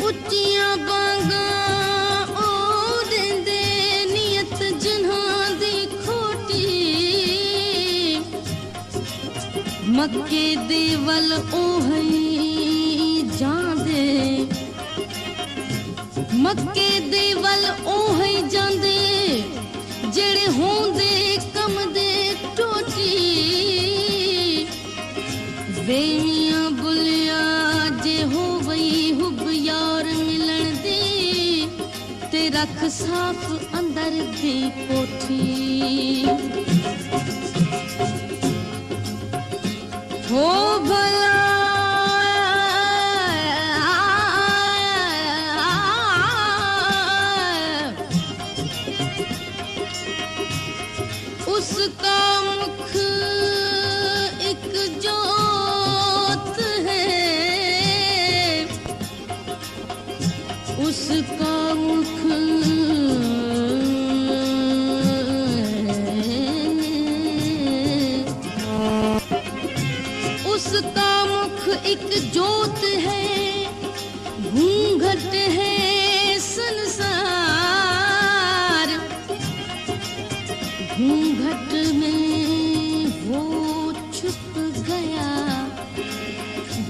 ਉੱਚੀਆਂ ਬਾਂਗਾਂ ਉਹ ਦਿੰਦੇ ਨੀਅਤ ਜਿਨ੍ਹਾਂ ਦੀ ਖੋਟੀ ਮੱਕੇ ਦੇ ਵੱਲ ਉਹ ਹੀ ਜਾਂਦੇ मक्के दे वल ओही जांदे जेड़े होंदे कम दे टोटी वेमियां बुलिया जे हो वई हुब यार मिलन दी ते रख साफ अंदर दी कोठी हो भला उसका मुख एक जोत है उसका मुख उसका मुख एक जोत है घूंघट है संसार घूंघट में वो छुप गया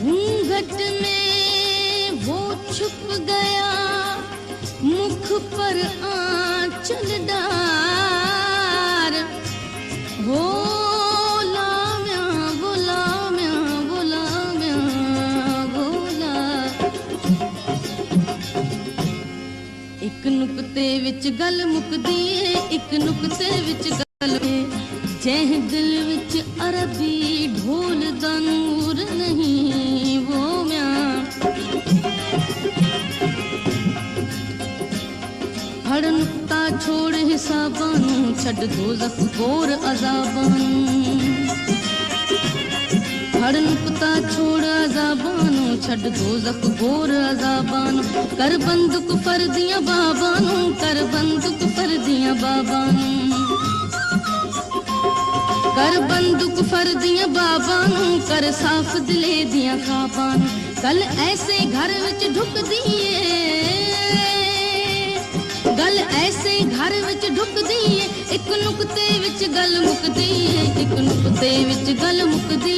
घूंघट में वो छुप गया मुख पर आंचल डार हो लाम्या बोला म्या बोला म्या बोला एक नुक्ते विच गल मुकदी है एक नुक्ते विच जह दिल विच अरबी ढोल दा नूर नहीं वो म्या हड़ नुक्ता छोड़ हिसाबां नूं छड्ड दोज़ख गोर अज़ाबां नूं हड़ नुक्ता छोड़ अज़ाबां नूं छड्ड दोज़ख गोर अज़ाबां नूं कर बंदूक फरदियां बाबां नूं कर बंदूक फरदियां बाबां नूं कर बंदूक फरदियां बाबां नूं कर साफ दिले दियां खाबां नूं गल ऐसे घर विच ढुकदी गल ऐसे घर विच ढुकदी एक नुक्ते विच गल मुकदी एक नुक्ते विच गल मुकदी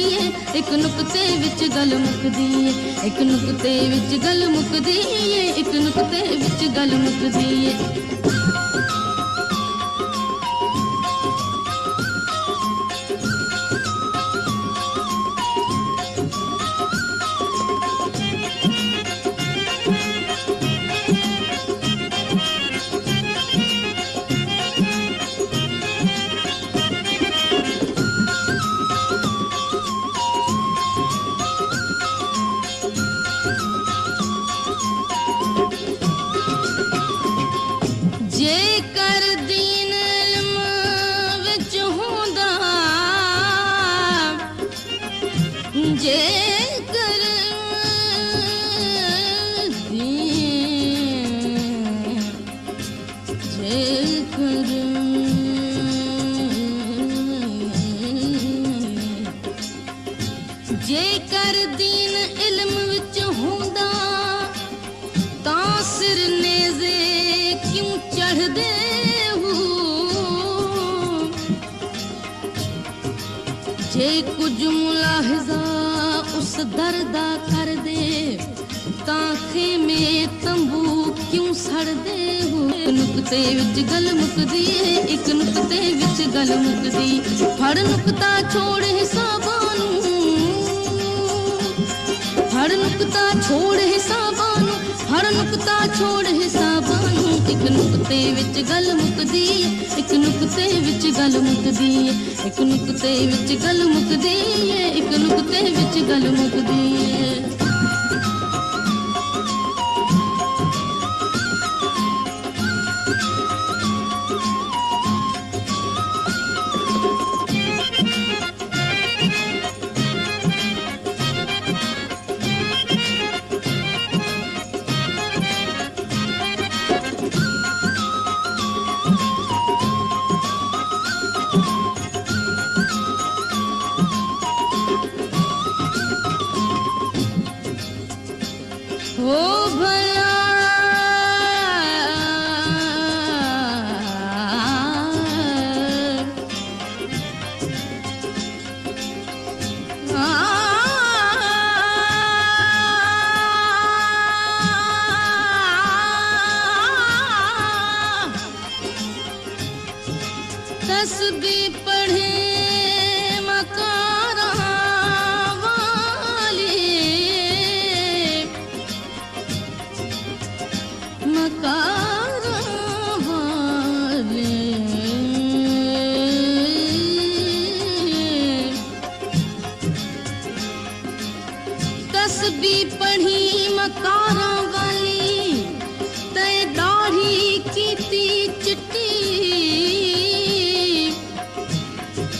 एक नुक्ते विच गल मुकदी एक नुक्ते विच गल मुकदी एक नुक्ते विच गल मुकदी जेकर दीन इल्म विच होंदा जेकर जेकर दीन इल्म विच होंदा तां सिर नेज़े क्यों चढ़ दे जे कुछ मुलाहिजा उस दर्दा कर दे ताखे में तंबू क्यों सड़ दे एक नुक्ते विच गल मुकदी एक नुक्ते विच गल मुकदी फड़ नुक्ता छोड़ हिसाबां नूं फड़ नुक्ता छोड़ हिसाबां नूं फड़ नुक्ता छोड़ हिसाबां नूं एक नुक्ते विच गल मुकदी एक नुक्ते विच गल मुकदी एक नुक्ते विच गल मुकदी एक नुक्ते विच गल मुकदी तस्बीह पढ़े मकारा वाली, मकारा वाले। तस्बीह पढ़ी मकारा वाली, ते दाढ़ी कीती चिट्टी,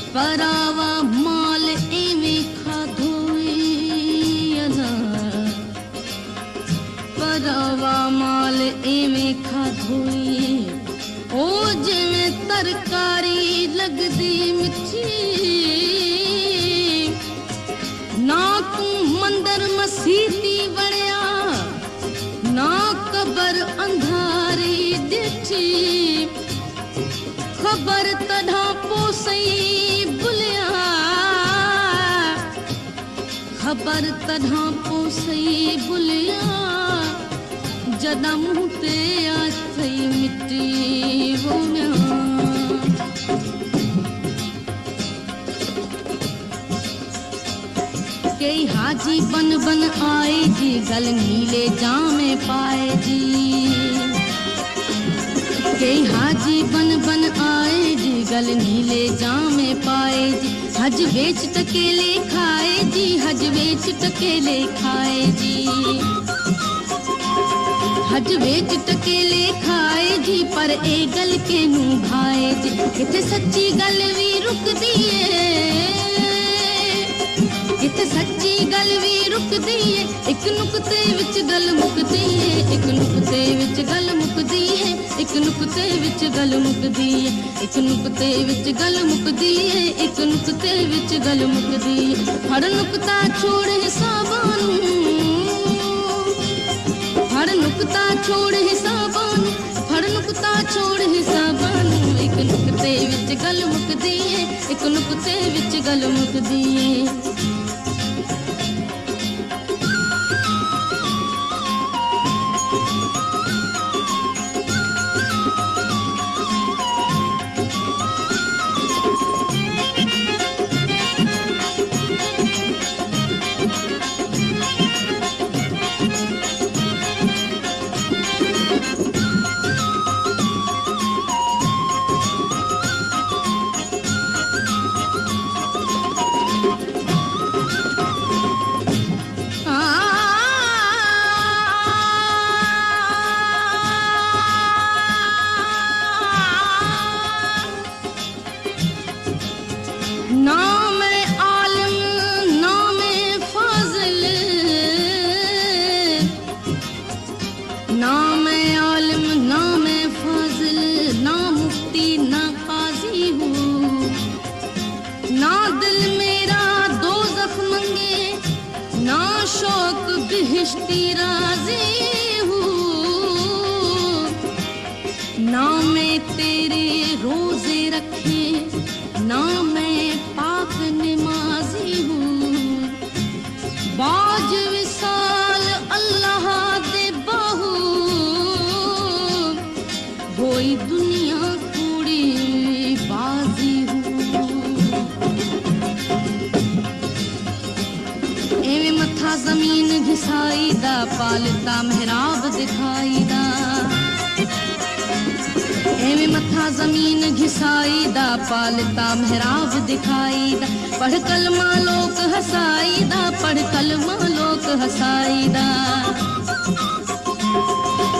परावा माल एवें खाधोए अला, परावा माल एवें खाधोए, ओ जिवें तरकारी लगदी मिठी। ना तू मंदर मसीती वड़िया, ना कबर अंधारी डिठी, खबर तढ़ा पोसई बुलिया, खबर तढ़ा पोसई बुलिया, जदा मुँह ते आथई मिट्टी वो म्या। कई हाजी बन बन आए जी, गल नीले जामे पाए जी। कई हाजी बन बन आए जी, गल नीले जामे पाए जी। हज बेच टकेले खाए जी, हज बेच टकेले खाए जी, हज बेच टकेले खाए जी, पर ए गल के नू भाए जी। किथे सच्ची गल भी रुकदी है, किथे सच्ची गल भी रुकदी है, एक नुक्ते विच गल मुकदी है, एक नुक्ते विच गल मुकदी है, एक नुक्ते विच गल मुकदी है, एक नुक्ते विच गल मुकदी है, एक नुक्ते विच गल मुकदी है। हर नुक्ता छोड़ हिसाबानू, हर नुक्ता छोड़ हिसाबानू, हर नुक्ता छोड़ हिसाबानू, एक नुक्ते विच गल मुकदी है, एक नुक्ते विच गल मुकदी है। बिहिश्ती राज़ी हूँ, ना मैं तेरे रोजे रखे, ना मैं पाक नमाजी हूँ। बाज विसाल अल्लाह दे बाहू, होई दुनिया कूड़ी बाजी हूँ। एवें मथा जमीन घिसाई दा, पालता मेहराब दिखाई दा। एवें मथा जमीन घिसाई दा, पालता मेहराब दिखाई दा। पढ़ कलमा लोक हसाई दा, पढ़ कलमा लोक हसाई दा,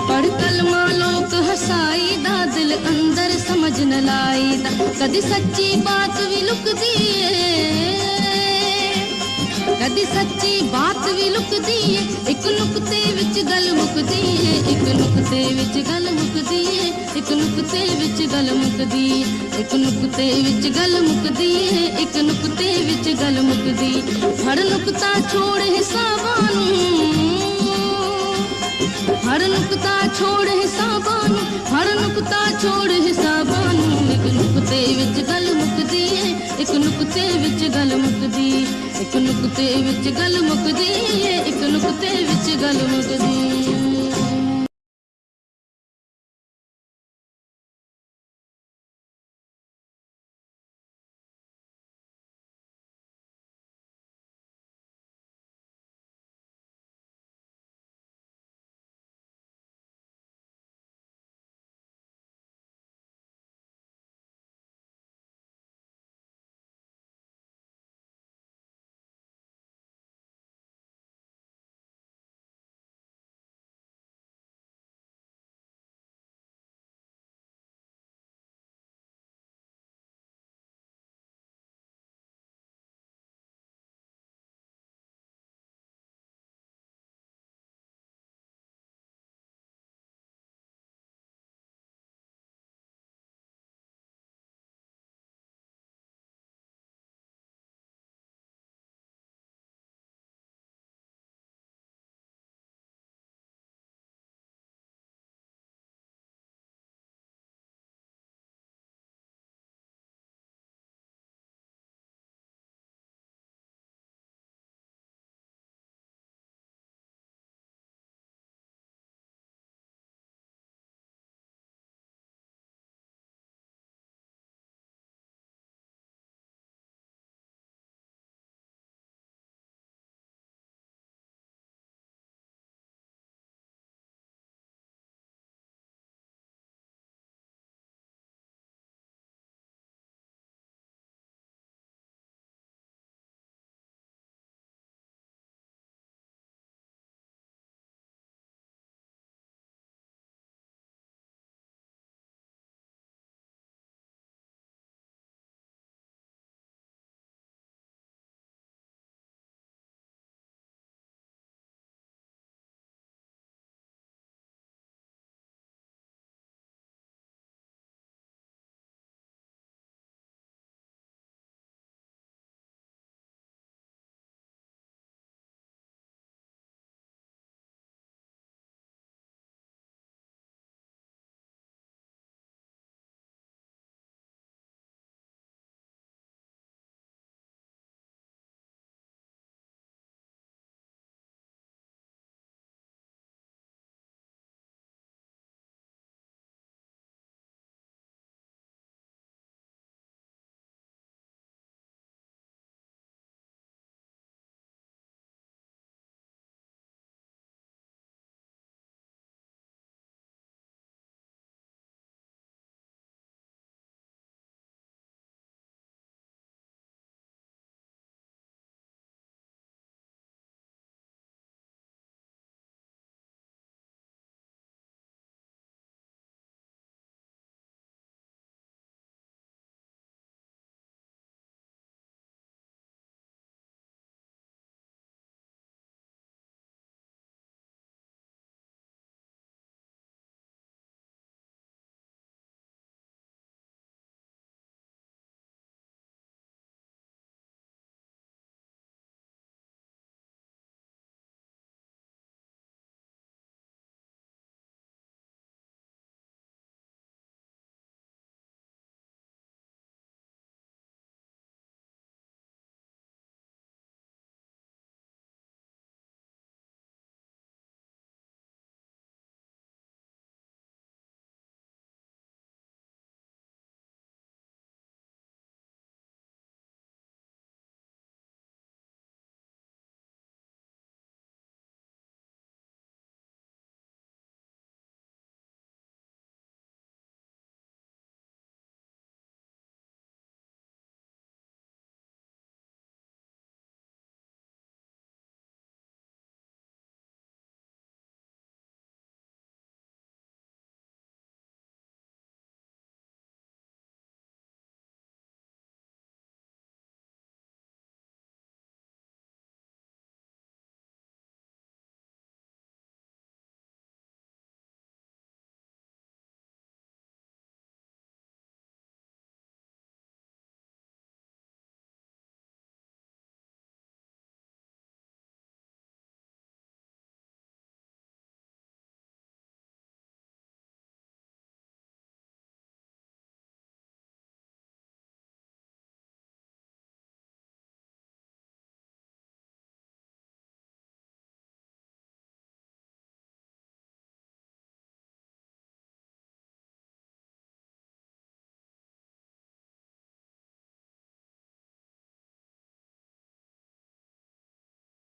पढ़ कलमा लोक हसाई दा। दिल अंदर समझ न लाई दा, कदी सच्ची बात भी लुकदी है, कदी सच्ची बात भी लुकदी है। एक नुक्ते विच गल मुकदी है, एक नुक्ते विच गल मुकदी है, एक नुक्ते विच गल मुकदी है, एक नुक्ते विच गल मुकदी है, एक नुक्ते विच गल मुकदी। हर नुक्ता छोड़ हिसाबानू, हर नुक्ता छोड़ हिसाबानू, हर नुक्ता छोड़ हिसाबानू। एक नुक्ते विच गल मुकदी है, एक नुक्ते विच गल मुकदी, एक नुक्ते विच गल मुकदी है, एक नुक्ते विच गल मुकदी।